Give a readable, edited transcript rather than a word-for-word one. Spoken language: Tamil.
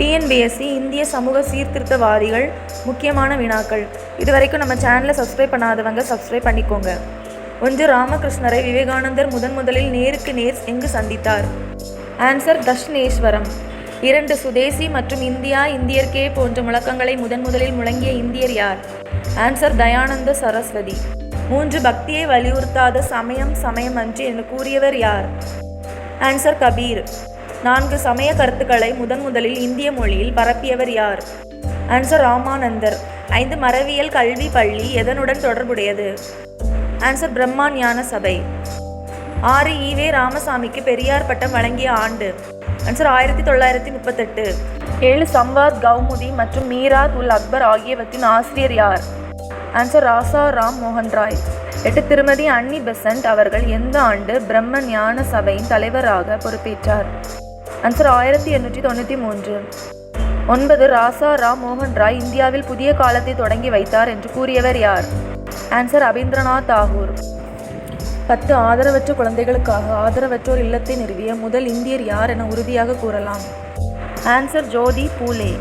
டிஎன்பிஎஸ்சி இந்திய சமூக சீர்திருத்தவாதிகள் முக்கியமான வினாக்கள். இதுவரைக்கும் நம்ம சேனலை சப்ஸ்கிரைப் பண்ணாதவங்க சப்ஸ்கிரைப் பண்ணிக்கோங்க. 1. ராமகிருஷ்ணரை விவேகானந்தர் முதலில் நேருக்கு நேர் எங்கு சந்தித்தார்? ஆன்சர் தக்ஷிணேஸ்வரம். 2. சுதேசி மற்றும் இந்தியா இந்தியர்க்கே போன்ற முழக்கங்களை முதலில் முழங்கிய இந்தியர் யார்? ஆன்சர் தயானந்த சரஸ்வதி. 3. பக்தியை வலியுறுத்தாத சமயம் சமயமன்று என்று கூறியவர் யார்? ஆன்சர் கபீர். 4. சமய கருத்துக்களை முதலில் இந்திய மொழியில் பரப்பியவர் யார்? ஆன்சர் ராமானந்தர். 5. மரபியல் கல்வி பள்ளி எதனுடன் தொடர்புடையது? ஆன்சர் பிரம்மா ஞான சபை. 6. ஈவே ராமசாமிக்கு பெரியார் பட்டம் வழங்கிய ஆண்டு? ஆன்சர் 1938. 7. சம்வாத் கௌமுதி மற்றும் மீராத் உல் அக்பர் ஆகியவற்றின் ஆசிரியர் யார்? ஆன்சர் ராசா ராம் மோகன் ராய். 8. திருமதி அன்னி பெசன்ட் அவர்கள் எந்த ஆண்டு பிரம்ம ஞான சபையின் தலைவராக பொறுப்பேற்றார்? ஆன்சர் 1893. 9. ராசா ராம் மோகன் ராய் இந்தியாவில் புதிய காலத்தை தொடங்கி வைத்தார் என்று கூறியவர் யார்? ஆன்சர் ரவீந்திரநாத் தாகூர். 10. ஆதரவற்ற குழந்தைகளுக்காக ஆதரவற்றோர் இல்லத்தை நிறுவிய முதல் இந்தியர் யார் என உறுதியாக கூறலாம்? ஆன்சர் ஜோதி பூலே.